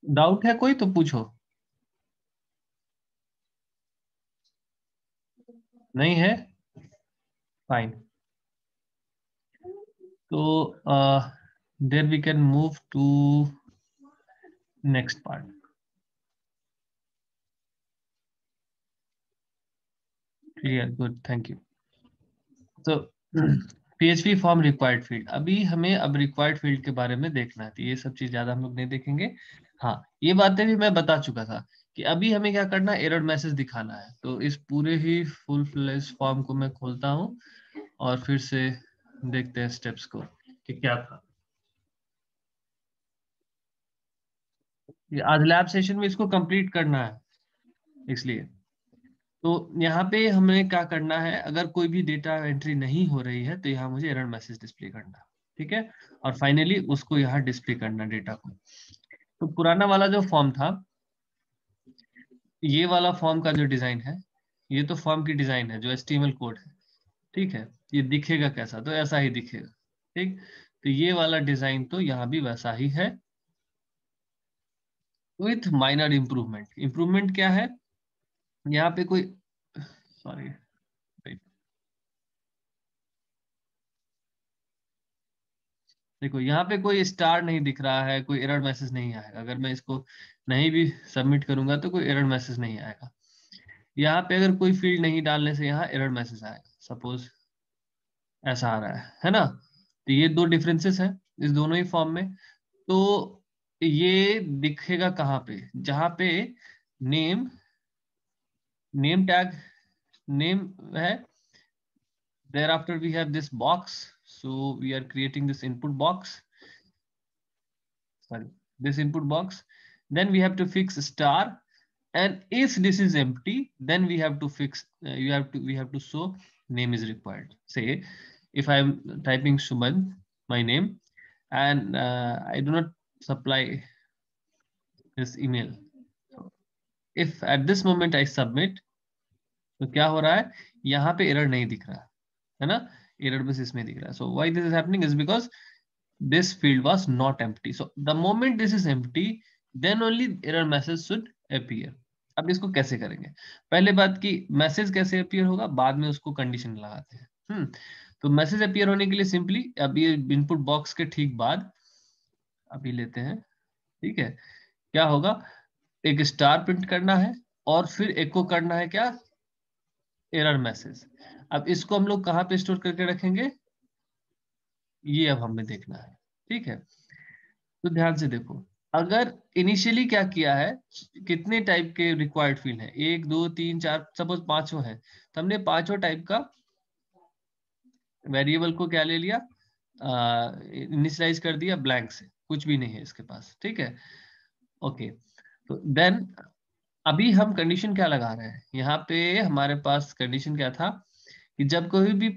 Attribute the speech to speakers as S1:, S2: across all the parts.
S1: Doubt है कोई तो पूछो। नहीं है? फाइन। तो then we can move to next part. Clear, good, thank you. तो PHP फॉर्म रिक्वायर्ड फील्ड, अभी हमें अब रिक्वायर्ड फील्ड के बारे में देखना है, तो ये सब चीज ज्यादा हम लोग नहीं देखेंगे। हाँ, ये बातें भी मैं बता चुका था कि अभी हमें क्या करना है, एरर मैसेज दिखाना है। तो इस पूरे ही फुल फ्लेज फॉर्म को मैं खोलता हूँ और फिर से देखते हैं स्टेप्स को कि क्या था। ये आज लैब सेशन में इसको कंप्लीट करना है, इसलिए। तो यहाँ पे हमें क्या करना है, अगर कोई भी डेटा एंट्री नहीं हो रही है तो यहाँ मुझे एरर मैसेज डिस्प्ले करना है, ठीक है। और फाइनली उसको यहाँ डिस्प्ले करना डेटा को। तो पुराना वाला जो फॉर्म था, ये वाला फॉर्म का जो डिजाइन है, ये तो फॉर्म की डिजाइन है जो HTML कोड है, ठीक है। ये दिखेगा कैसा, तो ऐसा ही दिखेगा, ठीक। तो ये वाला डिजाइन तो यहाँ भी वैसा ही है, विथ माइनर इम्प्रूवमेंट। इम्प्रूवमेंट क्या है, यहाँ पे कोई, सॉरी, देखो यहाँ पे कोई स्टार नहीं दिख रहा है, कोई एरर मैसेज नहीं आएगा। अगर मैं इसको नहीं भी सबमिट करूंगा तो कोई एरर मैसेज नहीं आएगा। यहाँ पे अगर कोई फील्ड नहीं डालने से यहाँ एरर मैसेज आएगा, सपोज ऐसा आ रहा है ना। तो ये दो डिफरेंसेस है इस दोनों ही फॉर्म में। तो ये दिखेगा कहाँ पे, जहाँ पे नेम, नेम टैग, नेम है, thereafter we have this box, so we are creating this input box, sorry, this input box. Then we have to fix star, and if this is empty, then we have to fix, we have to show name is required. Say if I am typing Suman, my name, and I do not supply this email, if at this moment I submit, तो क्या हो रहा है, यहाँ पे error नहीं दिख रहा है ना, एरर बस इसमें दिख रहा है। So why this is happening is because this field was not empty. So the moment this is empty, then only error message should appear. अब इसको कैसे करेंगे, पहले बात की मैसेज कैसे अपीयर होगा, बाद में उसको कंडीशन लगाते हैं। तो मैसेज अपीयर होने के लिए सिंपली अब ये इनपुट बॉक्स के ठीक बाद अभी लेते हैं, ठीक है। क्या होगा, एक स्टार प्रिंट करना है और फिर एको करना है क्या, एरर मैसेज। अब इसको हम लोग कहाँ पे स्टोर करके रखेंगे, ये अब हमें देखना है, ठीक है। तो ध्यान से देखो, अगर इनिशियली क्या किया है, कितने टाइप के रिक्वायर्ड फील्ड है, एक दो तीन चार, सपोज पांचों है, तो हमने पांचों टाइप का वेरिएबल को क्या ले लिया, इनिशियलाइज कर दिया ब्लैंक से, कुछ भी नहीं है इसके पास, ठीक है। ओके, तो देन अभी हम कंडीशन क्या लगा रहे हैं, यहाँ पे हमारे पास कंडीशन क्या था कि जब कोई भी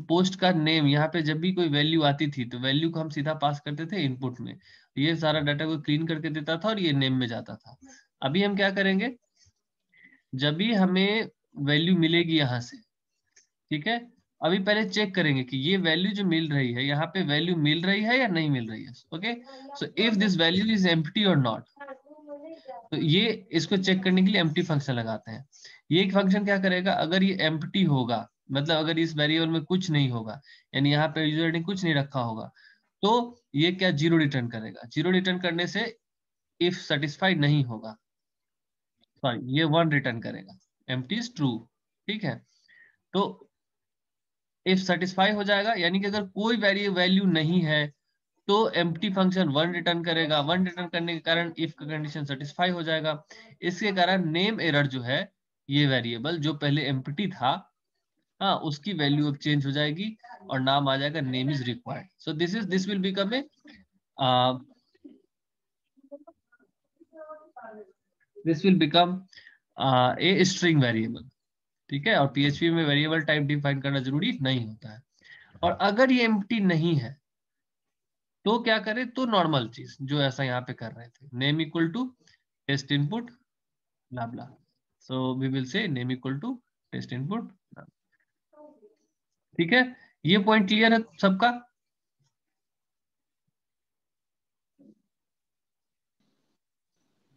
S1: पोस्ट का नेम, यहाँ पे जब भी कोई वैल्यू आती थी तो वैल्यू को हम सीधा पास करते थे इनपुट में, ये सारा डाटा को क्लीन करके देता था और ये नेम में जाता था। अभी हम क्या करेंगे, जब भी हमें वैल्यू मिलेगी यहाँ से, ठीक है, अभी पहले चेक करेंगे कि ये वैल्यू जो मिल रही है, यहाँ पे वैल्यू मिल रही है या नहीं मिल रही है। Okay, so if this value is empty और नॉट, तो ये इसको चेक करने के लिए एम्प्टी फंक्शन लगाते हैं। ये एक फंक्शन क्या करेगा, अगर ये एम्प्टी होगा, मतलब अगर इस वेरिएबल में कुछ नहीं होगा, यानी यहाँ पे यूजर ने कुछ नहीं रखा होगा, तो ये क्या जीरो रिटर्न करेगा। जीरो रिटर्न करने से इफ सेटिस्फाइड नहीं होगा, सॉरी, ये वन रिटर्न करेगा, एम्प्टी इज ट्रू, ठीक है। तो इफ सेटिस्फाई हो जाएगा, यानी कि अगर कोई वैल्यू नहीं है तो एम्प्टी फंक्शन वन रिटर्न करेगा। वन रिटर्न करने के कारण इफ का कंडीशन सेटिस्फाई हो जाएगा। इसके कारण नेम एरर जो है, ये वेरिएबल जो पहले एम्प्टी था, हाँ, उसकी वैल्यू अब चेंज हो जाएगी और नाम आ जाएगा name is required. So this will become a, this will become a string variable, ठीक है। और PHP में वेरिएबल टाइप डिफाइन करना जरूरी नहीं होता है। और अगर ये एम्प्टी नहीं है तो क्या करें, तो नॉर्मल चीज जो ऐसा यहाँ पे कर रहे थे, name equal to test input blah blah. So we will say name equal to test input. ठीक है, ये पॉइंट क्लियर है सबका?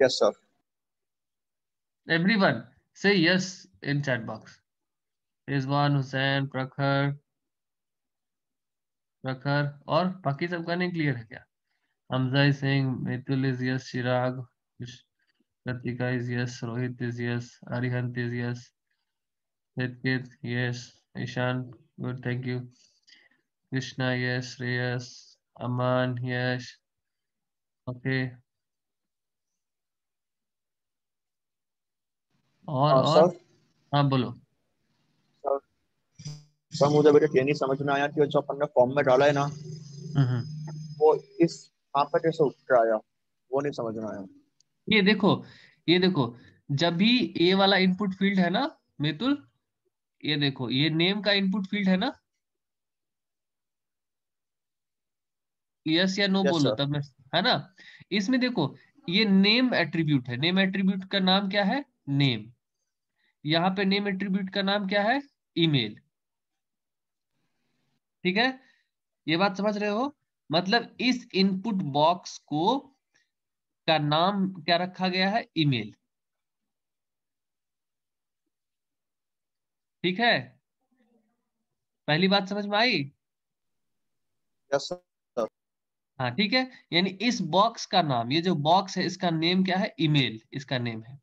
S2: Yes, sir.
S1: Everyone say yes in chat box. Rizwan, Hussain, प्रखर और बाकी सबका नहीं क्लियर है क्या? Hamza is saying Mitul is yes, Chirag, Pratika is yes, Rohit is yes, Arihant is yes, Ritkit yes, Ishan good, thank you, Krishna yes, Reyes, Aman yes, okay. और
S2: sir
S1: हाँ बोलो।
S2: सर सर मुझे बेटा ये नहीं समझ में आया कि जो अपन ने फॉर्म में डाला है ना, वो इस यहाँ पे कैसे उतर आया, वो नहीं समझ में आया।
S1: ये देखो, ये देखो, जब भी ए वाला इनपुट फील्ड है ना मितुल, ये देखो ये नेम का इनपुट फील्ड है ना, यस या नो
S2: यस
S1: बोलो
S2: सर।
S1: तब मैं, है ना? इसमें देखो ये नेम एट्रीब्यूट है, नेम एट्रीब्यूट का नाम क्या है? नेम। यहाँ पे नेम एट्रीब्यूट का नाम क्या है? ईमेल। ठीक है, ये बात समझ रहे हो? मतलब इस इनपुट बॉक्स को का नाम क्या रखा गया है? ईमेल। ठीक है, पहली बात समझ में आई?
S2: Yes sir.
S1: हाँ ठीक है, यानी इस बॉक्स का नाम, ये जो बॉक्स है इसका नेम क्या है? ईमेल, इसका नेम है।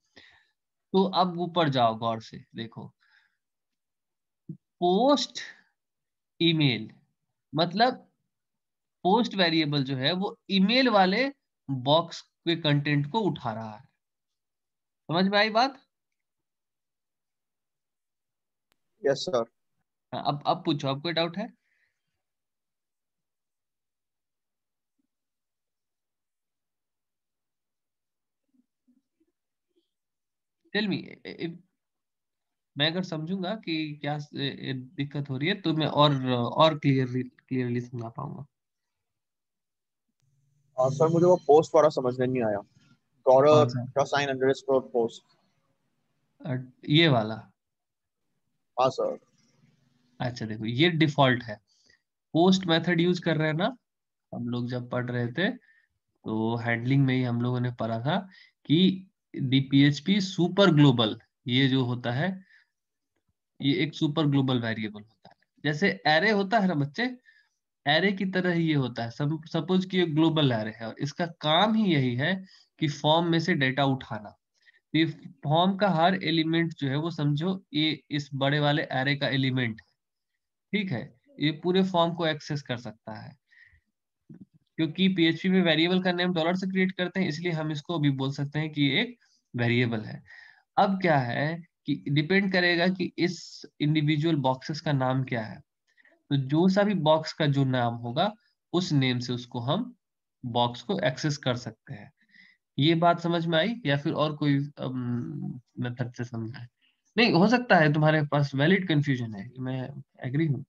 S1: तो अब ऊपर जाओ गौर से देखो, पोस्ट ईमेल, मतलब पोस्ट वेरिएबल जो है वो ईमेल वाले बॉक्स के कंटेंट को उठा रहा है। समझ में आई बात?
S2: Yes sir.
S1: हाँ, अब पूछो, अब कोई डाउट है? Tell me. मैं अगर समझूंगा कि क्या दिक्कत हो रही है तो मैं और क्लियरली क्लियरली समझा पाऊंगा।
S2: और सर मुझे वो पोस्ट वाला समझ में नहीं आया, गौरव
S1: कौन सा?
S2: का साइन अंडरस्कोर पोस्ट।
S1: ये वाला?
S2: हाँ सर।
S1: अच्छा देखो, ये डिफॉल्ट है। पोस्ट मेथड यूज कर रहे हैं ना हम लोग, जब पढ़ रहे थे तो हैंडलिंग में ही हम लोगों ने पढ़ा था कि डीपीएचपी सुपर ग्लोबल, ये जो होता है ये एक सुपर ग्लोबल वेरिएबल होता है। जैसे एरे होता है ना बच्चे, एरे की तरह ही ये होता है। सपोज कि ये ग्लोबल एरे है और इसका काम ही यही है कि फॉर्म में से डेटा उठाना। तो ये फॉर्म का हर एलिमेंट जो है वो समझो ये इस बड़े वाले एरे का एलिमेंट है। ठीक है, ये पूरे फॉर्म को एक्सेस कर सकता है। क्योंकि पीएचपी में वेरिएबल का नेम डॉलर से क्रिएट करते हैं, इसलिए हम इसको भी बोल सकते हैं कि ये एक वेरिएबल है। अब क्या है कि डिपेंड करेगा कि इस इंडिविजुअल बॉक्सेस का नाम क्या है। तो जो सा भी बॉक्स का जो नाम होगा उस नेम से उसको हम बॉक्स को एक्सेस कर सकते हैं। ये बात समझ में आई या फिर और कोई मेथड से समझा है? नहीं, हो सकता है तुम्हारे पास वैलिड कंफ्यूजन है, मैं एग्री हूँ।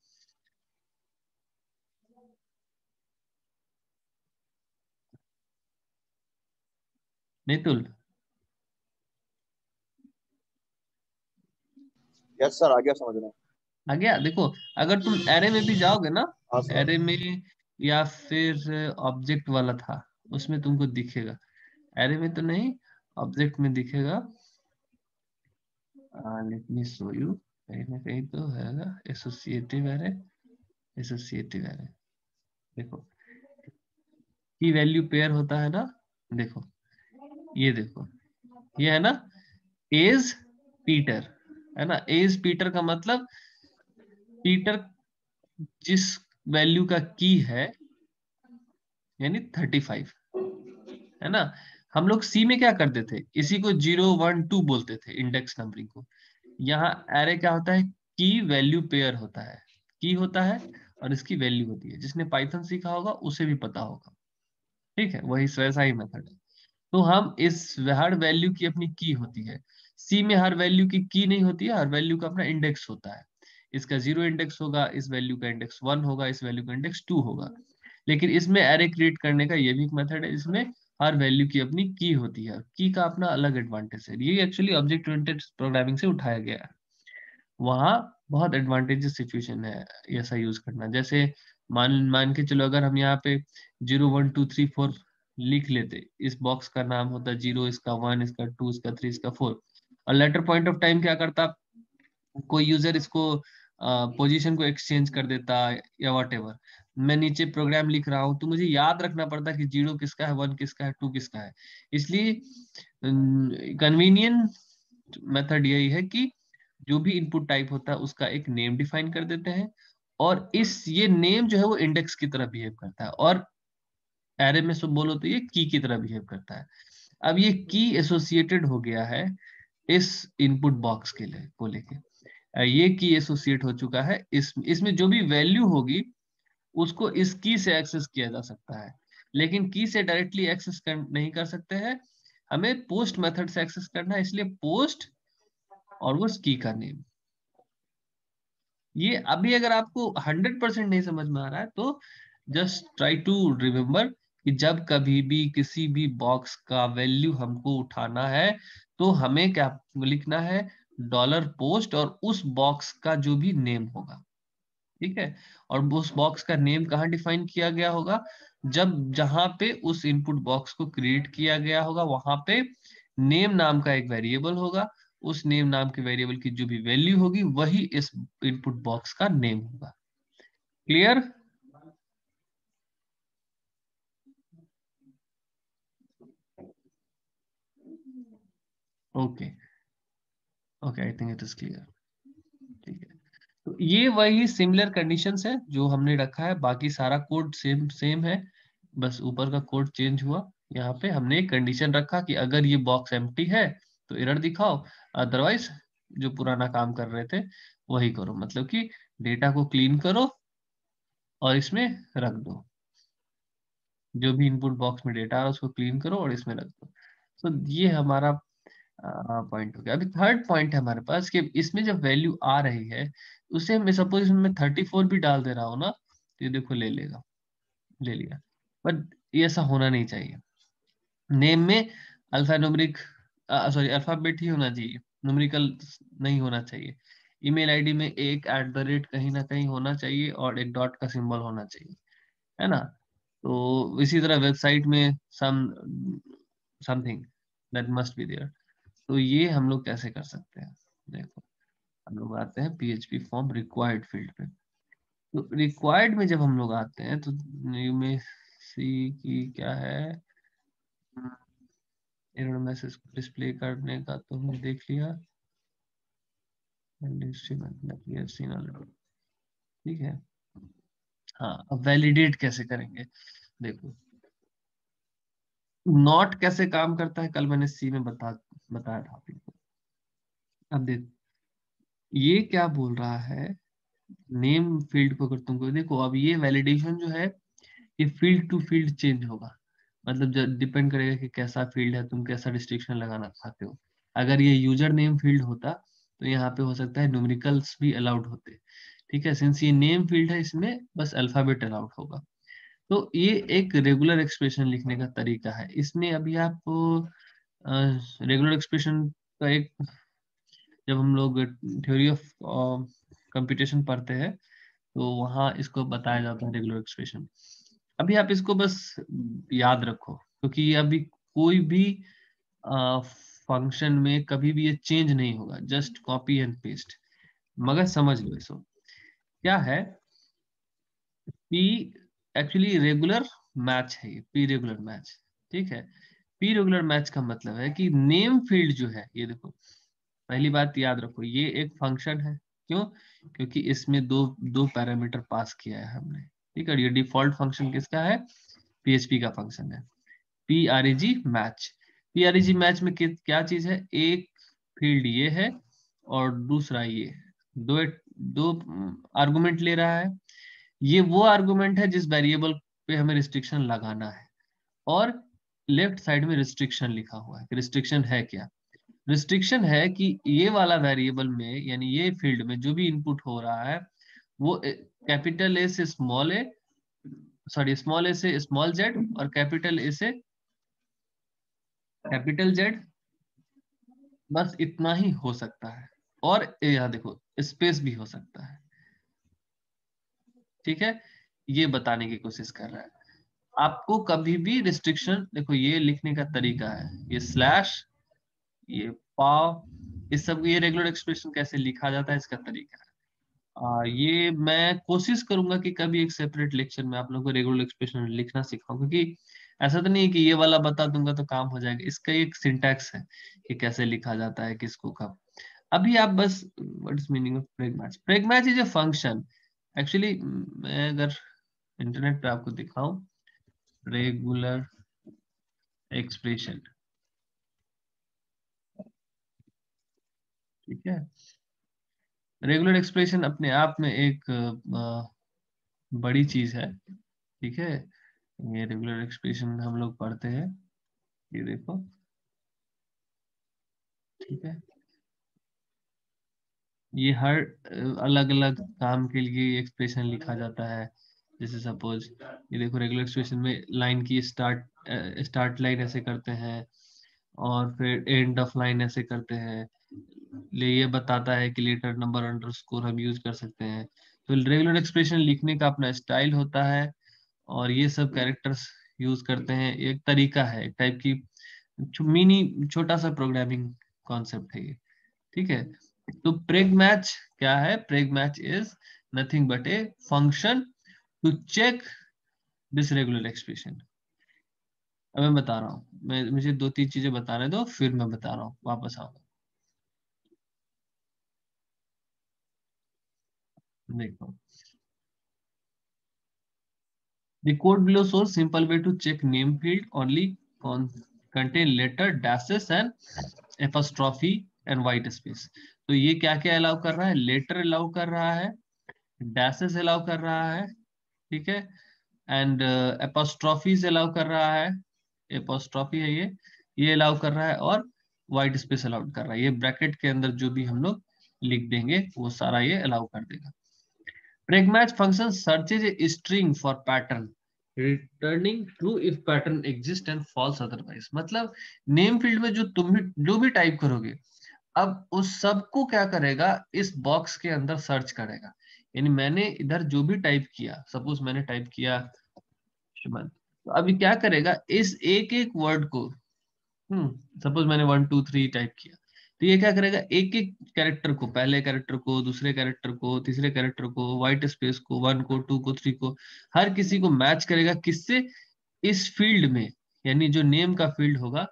S1: नितुल
S2: यस सर, आ गया समझ में।
S1: आ गया? देखो, अगर तुम एरे में भी जाओगे ना,
S2: हाँ सर।
S1: एरे में या फिर ऑब्जेक्ट वाला था उसमें तुमको दिखेगा, एरे में तो नहीं ऑब्जेक्ट में दिखेगा। लेट मी शो यू, कहीं ना कहीं तो है एसोसिएटिव एरे, एसोसिएटिव एरे। देखो की वैल्यू पेयर होता है ना, देखो ये देखो, ये है ना एज पीटर, है ना? एज पीटर का मतलब पीटर जिस वैल्यू का की है, यानी 35, है ना? हम लोग सी में क्या करते थे, इसी को 0 1 2 बोलते थे, इंडेक्स नंबरिंग को। यहाँ एरे क्या होता है? की वैल्यू पेयर होता है, की होता है और इसकी वैल्यू होती है। जिसने पाइथन सीखा होगा उसे भी पता होगा। ठीक है, वही वैसा ही मेथड है। तो हम इस हर वैल्यू की अपनी की होती है, सी में हर वैल्यू की नहीं होती है, हर वैल्यू का अपना इंडेक्स होता है। इसका 0 इंडेक्स होगा, इस वैल्यू का इंडेक्स 1 होगा, इस वैल्यू का इंडेक्स 2 होगा। लेकिन इसमें एरे क्रिएट करने का ये भी एक मेथड है, इसमें हर वैल्यू की अपनी की होती है, की का अपना अलग एडवांटेज है। ये एक्चुअली ऑब्जेक्ट ओरिएंटेड प्रोग्रामिंग से उठाया गया है। वहाँ बहुत एडवांटेजेस सिचुएशन है ऐसा यूज करना। जैसे मान मान के चलो, अगर हम यहाँ पे 0 1 2 3 4 लिख लेते, इस बॉक्स का नाम होता 0, इसका 1, इसका 2, इसका 3, इसका 4, और लेटर पॉइंट ऑफ टाइम क्या करता, कोई यूजर इसको पोजीशन को एक्सचेंज कर देता या वॉट एवर। मैं नीचे प्रोग्राम लिख रहा हूँ तो मुझे याद रखना पड़ता कि 0 किसका है, 1 किसका है, 2 किसका है। इसलिए कन्वीनियंट मेथड यही है कि जो भी इनपुट टाइप होता है उसका एक नेम डिफाइन कर देते हैं, और ये नेम जो है वो इंडेक्स की तरह बिहेव करता है, और एरे में सब बोलो तो ये की तरह बिहेव करता है। अब ये की एसोसिएटेड हो गया है इस इनपुट बॉक्स के लिए को लेके, ये की एसोसिएट हो चुका है। इसमें जो भी वैल्यू होगी उसको इस की से एक्सेस किया जा सकता है, लेकिन की से डायरेक्टली एक्सेस नहीं कर सकते हैं, हमें पोस्ट मेथड से एक्सेस करना है, इसलिए पोस्ट और वो की का नेम। ये अभी अगर आपको 100% नहीं समझ में आ रहा है तो जस्ट ट्राई टू रिमेम्बर कि जब कभी भी किसी भी बॉक्स का वैल्यू हमको उठाना है तो हमें क्या लिखना है, डॉलर पोस्ट और उस बॉक्स का जो भी नेम होगा, ठीक है। और उस बॉक्स का नेम कहाँ डिफाइन किया गया होगा, जब जहां पे उस इनपुट बॉक्स को क्रिएट किया गया होगा वहां पे नेम नाम का एक वेरिएबल होगा, उस नेम नाम के वेरिएबल की जो भी वैल्यू होगी वही इस इनपुट बॉक्स का नेम होगा। Clear? Okay okay, I think it is clear. ठीक है, तो ये वही सिमिलर कंडीशंस है जो हमने रखा है, बाकी सारा कोड सेम सेम है, बस ऊपर का कोड चेंज हुआ। यहाँ पे हमने एक कंडीशन रखा कि अगर ये बॉक्स एम्प्टी है तो एरर दिखाओ, अदरवाइज जो पुराना काम कर रहे थे वही करो, मतलब कि डेटा को क्लीन करो और इसमें रख दो, जो भी इनपुट बॉक्स में डेटा आ रहा है उसको क्लीन करो और इसमें रख दो। तो ये हमारा पॉइंट हो गया। अभी थर्ड पॉइंट है हमारे पास कि इसमें जब वैल्यू आ रही है उसे मैं सपोज इसमें 34 भी डाल दे रहा हूँ ना, तो ये देखो ले लेगा, ले लिया। बट ये ऐसा होना नहीं चाहिए। नेम में अल्फान्यूमेरिक सॉरी अल्फाबेट ही होना चाहिए, न्यूमेरिकल नहीं होना चाहिए। ईमेल आईडी में एक @ कहीं ना कहीं होना चाहिए और एक डॉट का सिंबल होना चाहिए, है ना। तो इसी तरह वेबसाइट में something that must be there. तो ये हम लोग कैसे कर सकते हैं, देखो हम लोग आते हैं PHP फॉर्म रिक्वायर्ड फील्ड पे। तो रिक्वायर्ड में जब हम लोग आते हैं तो यू में सी की क्या है, एरर मैसेज को डिस्प्ले करने का तो हमने देख लिया, ठीक है। हाँ, अब वैलिडेट कैसे करेंगे, देखो नॉट कैसे काम करता है, कल मैंने सी में बताया था आपको। अब देख ये क्या बोल रहा है, नेम फील्ड को अगर तुमको देखो, अब ये वैलिडेशन जो है ये फील्ड टू फील्ड चेंज होगा, मतलब जब डिपेंड करेगा कि कैसा फील्ड है, तुम कैसा रिस्ट्रिक्शन लगाना चाहते हो। अगर ये यूजर नेम फील्ड होता तो यहाँ पे हो सकता है न्यूमेरिकल्स भी अलाउड होते, ठीक है। सिंस ये नेम फील्ड है इसमें बस अल्फाबेट अलाउड होगा। तो ये एक रेगुलर एक्सप्रेशन लिखने का तरीका है। इसमें अभी आप रेगुलर एक्सप्रेशन का एक, जब हम लोग थ्योरी ऑफ कंप्यूटेशन पढ़ते हैं तो वहाँ इसको बताया जाता है रेगुलर एक्सप्रेशन। अभी आप इसको बस याद रखो, क्योंकि ये अभी कोई भी फंक्शन में कभी भी ये चेंज नहीं होगा, जस्ट कॉपी एंड पेस्ट। मगर समझ लो इसको क्या है, पी एक्चुअली रेगुलर मैच है, ये पी रेगुलर मैच, ठीक है। पी रेगुलर मैच का मतलब है कि नेम फील्ड जो है, ये देखो पहली बात याद रखो ये एक फंक्शन है, क्यों, क्योंकि इसमें दो दो पैरामीटर पास किया है हमने, ठीक है। ये डिफॉल्ट फंक्शन किसका है, PHP का फंक्शन है, PREG मैच। PREG मैच में क्या चीज है, एक फील्ड ये है और दूसरा ये, दो दो आर्गुमेंट ले रहा है। ये वो आर्गुमेंट है जिस वेरिएबल पे हमें रिस्ट्रिक्शन लगाना है, और लेफ्ट साइड में रिस्ट्रिक्शन लिखा हुआ है। रिस्ट्रिक्शन है क्या, रिस्ट्रिक्शन है कि ये वाला वेरिएबल में यानी ये फील्ड में जो भी इनपुट हो रहा है वो कैपिटल ए से स्मॉल ए, सॉरी स्मॉल ए से स्मॉल जेड और कैपिटल ए से कैपिटल जेड, बस इतना ही हो सकता है। और यहाँ देखो स्पेस भी हो सकता है, ठीक है, ये बताने की कोशिश कर रहा है। आपको कभी भी रिस्ट्रिक्शन, देखो ये लिखने का तरीका है, ये स्लैश, ये पाव, इस सब, ये रेगुलर एक्सप्रेशन कैसे लिखा जाता है इसका तरीका है। ये मैं कोशिश करूंगा कि कभी एक सेपरेट लेक्चर में आप लोगों को रेगुलर एक्सप्रेशन लिखना सिखाऊं, क्योंकि ऐसा तो नहीं है कि ये वाला बता दूंगा तो काम हो जाएगा, इसका एक सिंटैक्स है कि कैसे लिखा जाता है, किसको कब। अभी आप बस what is meaning of preg match. Preg match is a function, actually मैं अगर इंटरनेट पे आपको दिखाऊं, रेगुलर एक्सप्रेशन, ठीक है, रेगुलर एक्सप्रेशन अपने आप में एक बड़ी चीज है, ठीक है। ये रेगुलर एक्सप्रेशन हम लोग पढ़ते हैं, ये देखो, ठीक है, ये हर अलग अलग काम के लिए एक्सप्रेशन लिखा जाता है। जैसे सपोज ये देखो, रेगुलर एक्सप्रेशन में लाइन की स्टार्ट लाइन ऐसे करते हैं, और फिर एंड ऑफ लाइन ऐसे करते हैं। ये बताता है कि लेटर नंबर अंडरस्कोर हम यूज कर सकते हैं। तो रेगुलर एक्सप्रेशन लिखने का अपना स्टाइल होता है, और ये सब कैरेक्टर्स यूज करते हैं। एक तरीका है, एक टाइप की मिनी छोटा सा प्रोग्रामिंग कॉन्सेप्ट है ये, ठीक है। तो प्रेग मैच क्या है? Preg match is nothing but a function to check this regular expression. अब मैं बता रहा हूँ, मुझे दो तीन चीजें बताने दो, फिर मैं बता रहा हूँ, वापस आऊंगा। देखो, the code below shows simple way to check name field only contain letter, dashes and apostrophe and white space। तो ये क्या क्या अलाउ कर रहा है? लेटर अलाउ कर रहा है, डैसेस अलाउ कर रहा है, ठीक है, एंड एपोस्ट्रॉफीज अलाउ कर रहा है, एपोस्ट्रॉफी है ये अलाउ कर रहा है, और व्हाइट स्पेस अलाउ कर रहा है। ये ब्रैकेट के अंदर जो भी हम लोग लिख देंगे वो सारा ये अलाउ कर देगा। Pragmatch function searches a string for pattern, returning true if pattern exists and false otherwise। मतलब नेम फील्ड में जो भी टाइप करोगे, अब उस सब को क्या करेगा, इस बॉक्स के अंदर सर्च करेगा। यानी मैंने इधर जो भी टाइप किया, सपोज मैंने टाइप किया सुमन, तो अभी क्या करेगा, इस एक एक वर्ड को, सपोज मैंने 1 2 3 टाइप किया, तो ये क्या करेगा, एक एक कैरेक्टर को, पहले कैरेक्टर को, दूसरे कैरेक्टर को, तीसरे कैरेक्टर को, व्हाइट स्पेस को, 1 को, 2 को, 3 को, हर किसी को मैच करेगा किससे, इस फील्ड में। यानी जो नेम का फील्ड होगा,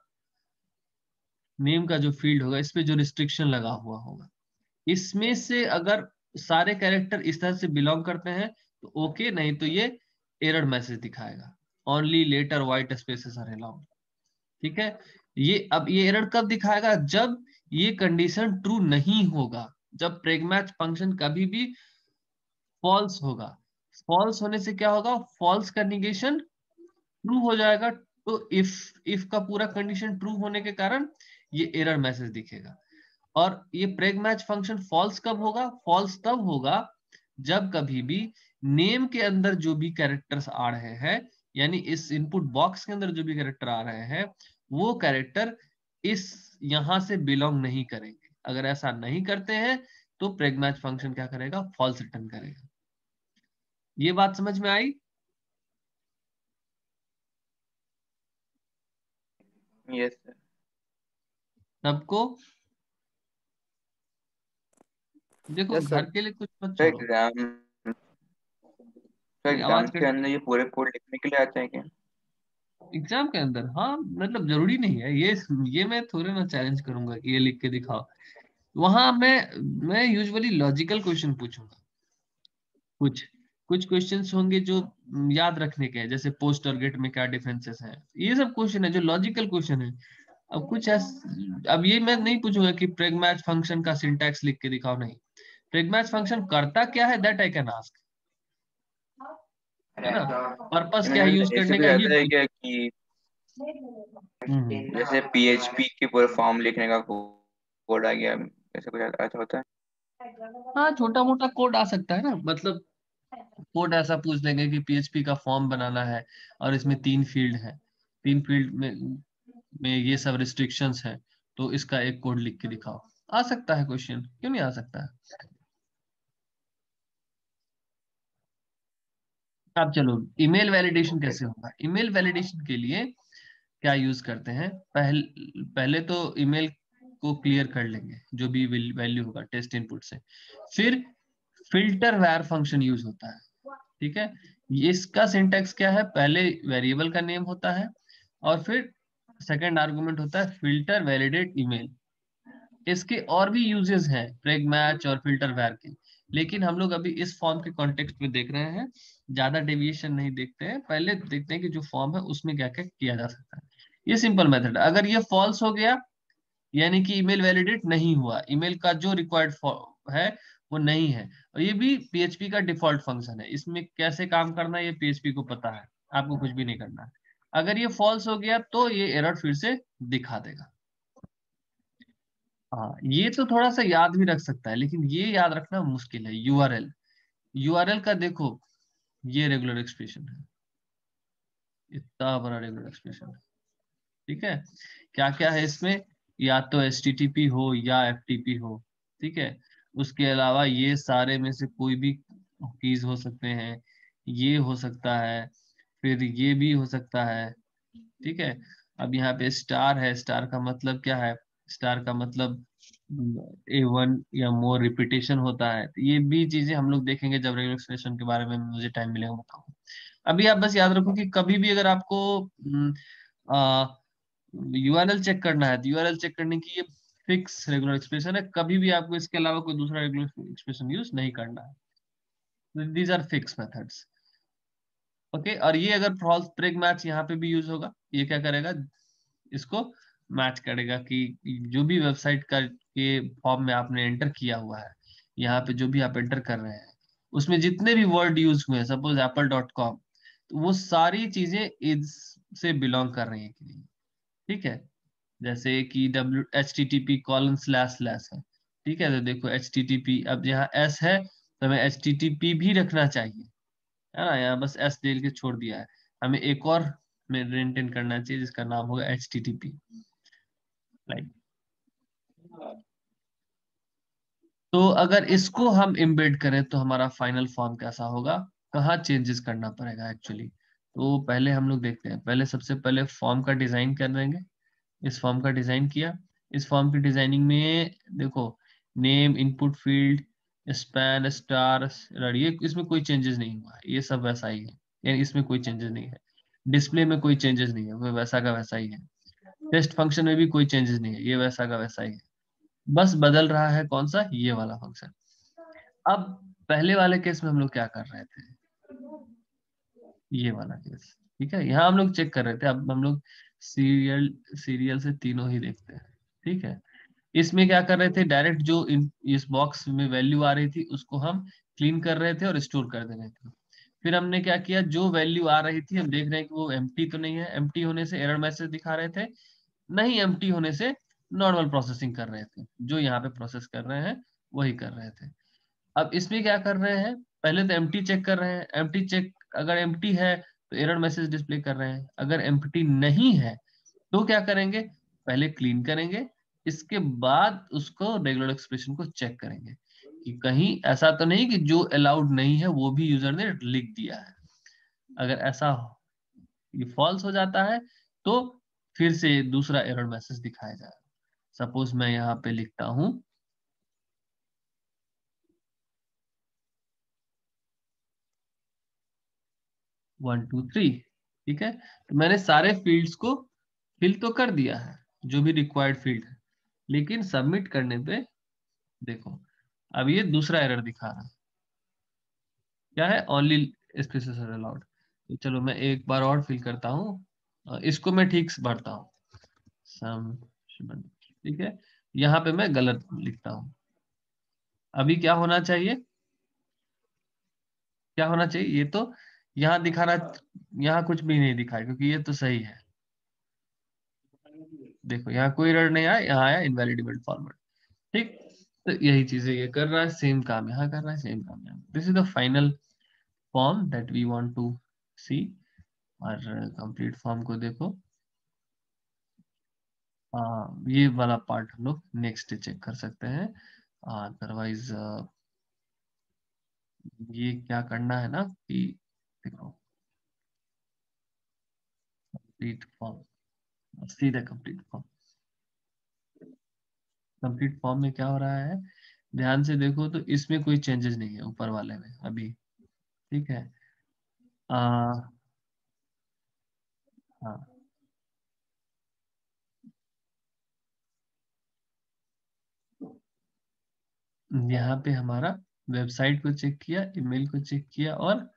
S1: नेम का जो फील्ड होगा, इस पे जो रिस्ट्रिक्शन लगा हुआ होगा, इसमें से अगर सारे कैरेक्टर इस तरह से बिलोंग करते हैं तो ओके, नहीं तो ये एरर मैसेज दिखाएगा, only letter white spaces are allowed, ठीक है। ये एरर कब दिखाएगा? जब ये कंडीशन ट्रू नहीं होगा, जब प्रेगमैच फंक्शन कभी भी फॉल्स होगा। फॉल्स होने से क्या होगा, फॉल्स का निगेशन ट्रू हो जाएगा, तो इफ का पूरा कंडीशन ट्रू होने के कारण ये एरर मैसेज दिखेगा। और ये प्रेगमैच फंक्शन फॉल्स कब होगा? फॉल्स तब होगा जब कभी भी नेम के अंदर जो भी कैरेक्टर्स आ रहे हैं, यानी इस इनपुट बॉक्स के अंदर जो भी कैरेक्टर आ रहे हैं, वो कैरेक्टर इस यहां से बिलोंग नहीं करेंगे। अगर ऐसा नहीं करते हैं तो प्रेगमैच फंक्शन क्या करेगा, फॉल्स रिटर्न करेगा। ये बात समझ में आई
S3: यस सर।
S1: सबको? देखो
S3: यस सर।
S1: घर के लिए कुछ मत
S3: सर
S1: छोड़ो।
S3: एग्जाम, सर
S1: मेरी आवाज
S3: एग्जाम्स के
S1: कट,
S3: अंदर ये पूरे कोड लिखने के लिए आते हैं क्या?
S1: एग्जाम के अंदर, हाँ, मतलब जरूरी नहीं है ये मैं थोड़े ना चैलेंज करूंगा कि ये लिख के दिखाओ। वहां मैं यूजुअली लॉजिकल क्वेश्चन पूछूंगा। कुछ कुछ क्वेश्चंस होंगे जो याद रखने के हैं, जैसे पोस्ट और गेट में क्या डिफरेंसेस हैं, ये सब क्वेश्चन है जो लॉजिकल क्वेश्चन है। अब अब ये मैं नहीं पूछूंगा कि प्रेगमैच फंक्शन का सिंटैक्स लिख के दिखाओ, नहीं। प्रेगमैच फंक्शन करता क्या है, दैट आई कैन आस्क, है ना, पर्पस क्या है यूज
S3: ऐसे
S1: करने
S3: कुछ
S1: का, ये
S3: आता है
S1: पूछ।
S3: क्या कि
S1: हम्म।
S3: जैसे पीएचपी के पूरे फॉर्म लिखने का कोड आ गया, ऐसा कुछ ऐसा होता है?
S1: हाँ, छोटा मोटा कोड आ सकता है ना, मतलब कोड ऐसा पूछ देंगे कि पीएचपी का फॉर्म बनाना है और इसमें 3 फील्ड है, 3 फील्ड में में ये सब रिस्ट्रिक्शंस है, तो इसका एक कोड लिख के दिखाओ। आ सकता है क्वेश्चन, क्यों नहीं आ सकता है। अब चलो ईमेल वैलिडेशन कैसे होगा। ईमेल वैलिडेशन के लिए क्या यूज करते हैं, पहले तो ईमेल को क्लियर कर लेंगे जो भी वैल्यू होगा टेस्ट इनपुट से, फिर फिल्टर var फंक्शन यूज होता है, ठीक है। इसका सिंटैक्स क्या है, पहले वेरिएबल का नेम होता है और फिर सेकंड आर्गुमेंट होता है फिल्टर वैलिडेट ईमेल। इसके और भी यूजेस हैं प्रेग मैच और फिल्टर var के, लेकिन हम लोग अभी इस फॉर्म के कॉन्टेक्स्ट में देख रहे हैं, ज्यादा डेविएशन नहीं देखते हैं, पहले देखते हैं कि जो फॉर्म है उसमें क्या क्या किया जा सकता है। ये सिंपल मेथड, अगर ये फॉल्स हो गया यानी कि ईमेल वैलिडेट नहीं हुआ, ईमेल का जो रिक्वायर्ड है वो नहीं है। और ये भी पीएचपी का डिफॉल्ट फंक्शन है, इसमें कैसे काम करना है ये पीएचपी को पता है, आपको कुछ भी नहीं करना है। अगर ये फॉल्स हो गया तो ये एरर फिर से दिखा देगा। हाँ, ये तो थोड़ा सा याद भी रख सकता है, लेकिन ये याद रखना मुश्किल है। यूआरएल, यूआरएल का देखो, ये रेगुलर एक्सप्रेशन है, इतना बड़ा रेगुलर एक्सप्रेशन है, ठीक है। क्या क्या है इसमें, या तो HTTP हो या FTP हो, ठीक है। उसके अलावा ये सारे में से कोई भी कीज हो सकते हैं, ये हो सकता है, फिर ये भी हो सकता है, ठीक है। अब यहाँ पे स्टार है, स्टार का मतलब क्या है, स्टार का मतलब A1 या मोर रिपीटेशन होता है। तो ये भी चीजें हम लोग देखेंगे जब रेगुलर एक्सप्रेशन के बारे में मुझे टाइम मिलेगा बताऊँ। अभी आप बस याद रखो कि कभी भी अगर आपको यूआरएल चेक करना है तो यूआरएल चेक करने की ये फिक्स रेगुलर एक्सप्रेशन है, कभी भी आपको इसके अलावा कोई दूसरा रेगुलर एक्सप्रेशन यूज नहीं करना है। These are fix methods, okay. और ये अगर फॉल्स ब्रेक मैच यहाँ पे भी यूज होगा, ये क्या करेगा, इसको मैच करेगा कि जो भी वेबसाइट का के फॉर्म में आपने एंटर किया हुआ है, यहाँ पे जो भी आप एंटर कर रहे हैं उसमें जितने भी वर्ड यूज हुए हैं, सपोज apple.com, तो वो सारी चीजें इस से बिलोंग कर रही है कि नहीं, ठीक है। जैसे कि http:// है, ठीक है। तो देखो http, अब यहाँ s है तो हमें http भी रखना चाहिए, है ना, यहाँ बस s डेल के छोड़ दिया है, हमें एक और मेंटेन करना चाहिए जिसका नाम होगा http, राइट। तो अगर इसको हम एम्बेड करें तो हमारा फाइनल फॉर्म कैसा होगा, कहाँ चेंजेस करना पड़ेगा एक्चुअली। तो पहले हम लोग देखते हैं, पहले सबसे पहले फॉर्म का डिजाइन कर लेंगे। इस फॉर्म का डिजाइन किया, इस फॉर्म की डिजाइनिंग में देखो, name, input field, span, star, ये इसमें कोई चेंजेस नहीं हुआ है, ये सब वैसा ही है, यानी इसमें कोई चेंजेस नहीं है। डिस्प्ले में कोई चेंजेस नहीं है, वो वैसा का वैसा ही है। टेस्ट फंक्शन में भी कोई चेंजेस नहीं है, ये वैसा का वैसा ही है। बस बदल रहा है कौन सा, ये वाला फंक्शन। अब पहले वाले केस में हम लोग क्या कर रहे थे, ये वाला केस, ठीक है। यहाँ हम लोग चेक कर रहे थे, अब हम लोग सीरियल सीरियल से तीनों ही देखते हैं, ठीक है। इसमें क्या कर रहे थे, डायरेक्ट जो इस बॉक्स में वैल्यू आ रही थी उसको हम क्लीन कर रहे थे और स्टोर कर दे रहे थे। फिर हमने क्या किया, जो वैल्यू आ रही थी हम देख रहे हैं कि वो एम्प्टी तो नहीं है, एम्प्टी होने से एरर मैसेज दिखा रहे थे, नहीं एम्प्टी होने से नॉर्मल प्रोसेसिंग कर रहे थे, जो यहाँ पे प्रोसेस कर रहे हैं वही कर रहे थे। अब इसमें क्या कर रहे हैं, पहले तो एम्प्टी चेक कर रहे हैं, एम्प्टी चेक, अगर एम्प्टी है तो एरर मैसेज डिस्प्ले कर रहे हैं, अगर एम्प्टी नहीं है तो क्या करेंगे, पहले क्लीन करेंगे, इसके बाद उसको रेगुलर एक्सप्रेशन को चेक करेंगे कि कहीं ऐसा तो नहीं कि जो अलाउड नहीं है वो भी यूजर ने लिख दिया है। अगर ऐसा ये फॉल्स हो जाता है तो फिर से दूसरा एरर मैसेज दिखाया जाएगा। सपोज मैं यहाँ पे लिखता हूं 1 2 3, ठीक है। तो मैंने सारे फील्ड्स को फिल तो कर दिया है, जो भी रिक्वायर्ड फील्ड है, लेकिन सबमिट करने पे देखो अब ये दूसरा एरर दिखा रहा है, क्या है, ओनली स्पेसेस आर अलाउड। तो चलो मैं एक बार और फिल करता हूँ, इसको मैं ठीक से भरता हूँ, सम, ठीक है। यहाँ पे मैं गलत लिखता हूँ, अभी क्या होना चाहिए, क्या होना चाहिए, ये तो यहाँ दिखाना, यहाँ कुछ भी नहीं दिखा है क्योंकि ये तो सही है। देखो यहाँ कोई एरर नहीं आया, यहाँ आया इनवैलिडेबल फॉर्मेट, ठीक। तो यही चीजें ये कर रहा है, सेम काम यहाँ कर रहा है, सेम काम यहाँ। This is the final form that we want to see. और कंप्लीट फॉर्म को देखो, ये वाला पार्ट हम लोग नेक्स्ट चेक कर सकते हैं। अदरवाइज ये क्या करना है ना कि देखो कंप्लीट फॉर्म, सीधा कंप्लीट फॉर्म। कंप्लीट फॉर्म में क्या हो रहा है, ध्यान से देखो तो इसमें कोई चेंजेस नहीं है ऊपर वाले में अभी। ठीक है। हाँ, यहाँ पे हमारा वेबसाइट को चेक किया, ईमेल को चेक किया और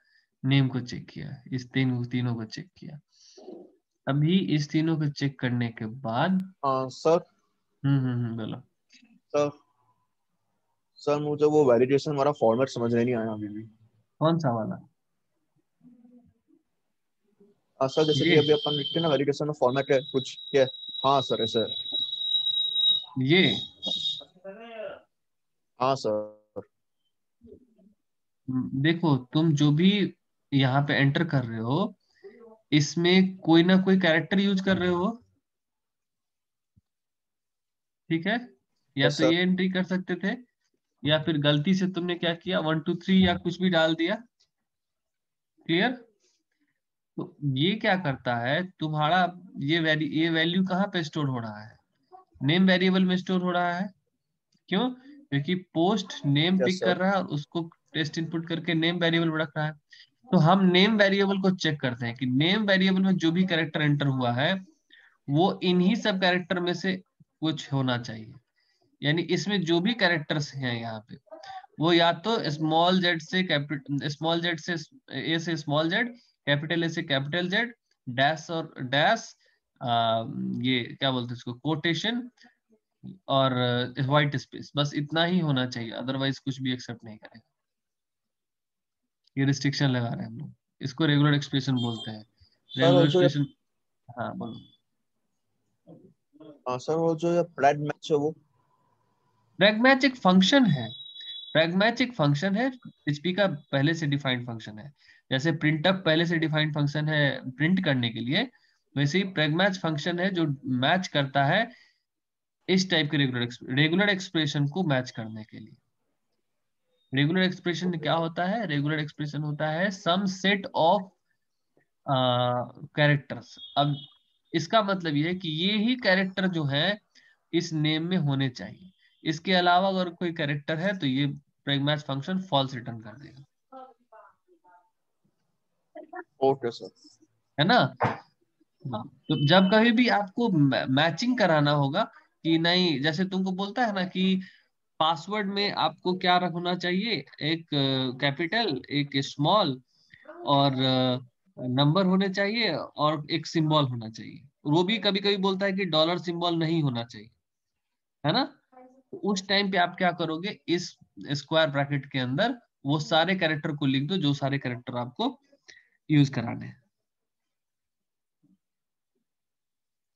S1: नेम को चेक किया, इस तीनों को चेक किया। अभी इस तीनों को चेक करने के बाद
S2: सर
S1: बोलो।
S2: सर सर मुझे वो वैलिडेशन हमारा फॉर्मेट समझ में नहीं आया अभी भी।
S1: कौन सा वाला?
S2: सर जैसे कि
S1: ये
S2: अभी अपन लिखते हैं ना वैलिडेशन में फॉर्मेट है कुछ क्या? हाँ सर ऐसे।
S1: ये
S2: हाँ सर।
S1: देखो, तुम जो भी यहाँ पे एंटर कर रहे हो इसमें कोई ना कोई कैरेक्टर यूज कर रहे हो। ठीक है, या
S2: यस
S1: तो
S2: सर।
S1: ये एंट्री कर सकते थे, या फिर गलती से तुमने क्या किया 1 2 3 या कुछ भी डाल दिया। क्लियर? तो ये क्या करता है तुम्हारा, ये वैल्यू कहाँ पे स्टोर हो रहा है? नेम वेरिएबल में स्टोर हो रहा है। क्यों? क्योंकि पोस्ट नेम
S2: यस
S1: पिक कर
S2: सर।
S1: रहा है और उसको टेस्ट इनपुट करके नेम वेरिएबल में रख रहा है। तो हम नेम वेरिएबल को चेक करते हैं कि नेम वेरिएबल में जो भी कैरेक्टर एंटर हुआ है वो इन्हीं सब कैरेक्टर में से कुछ होना चाहिए। यानी इसमें जो भी कैरेक्टर्स हैं यहाँ पे वो या तो स्मॉल जेड से कैपिटल, स्मॉल जेड से ए से स्मॉल जेड, कैपिटल ए से कैपिटल जेड, डैश और डैश, ये क्या बोलते हैं इसको, कोटेशन और व्हाइट स्पेस, बस इतना ही होना चाहिए, अदरवाइज कुछ भी एक्सेप्ट नहीं करेगा। ये रिस्ट्रिक्शन लगा रहे हैं हम लोग, इसको रेगुलर एक्सप्रेशन बोलते हैं।
S2: सर
S1: रेगुलर
S2: वो जो
S1: एक्सप्रेशन। हाँ बोलो।
S2: सर वो जो ये प्रेड मैच है वो।
S1: प्रैग्मैटिक एक फंक्शन है। प्रैग्मैटिक फंक्शन है, पीएचपी का पहले से डिफाइंड फंक्शन है। जैसे प्रिंटफ पहले से डिफाइंड फंक्शन है प्रिंट करने के लिए, वैसे ही प्रैग्मैच फंक्शन है जो मैच करता है इस टाइप के रेगुलर एक्सप्रेशन को मैच करने के लिए। रेगुलर एक्सप्रेशन क्या होता है? रेगुलर एक्सप्रेशन होता है सम सेट ऑफ कैरेक्टर्स। अब इसका मतलब ये है कि ये ही कैरेक्टर जो है इस नेम में होने चाहिए, इसके अलावा अगर कोई कैरेक्टर है तो ये प्रैग्मैच फंक्शन फॉल्स रिटर्न कर देगा।
S2: Okay sir.
S1: है ना? हाँ, तो जब कभी भी आपको मैचिंग कराना होगा कि नहीं, जैसे तुमको बोलता है ना कि पासवर्ड में आपको क्या रखना चाहिए, एक कैपिटल, एक स्मॉल और नंबर होने चाहिए और एक सिंबल होना चाहिए। वो भी कभी कभी बोलता है कि डॉलर सिंबल नहीं होना चाहिए। है ना? तो उस टाइम पे आप क्या करोगे, इस स्क्वायर ब्रैकेट के अंदर वो सारे कैरेक्टर को लिख दो जो सारे कैरेक्टर आपको यूज कराने हैं।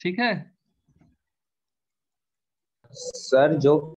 S1: ठीक है?
S4: सर जो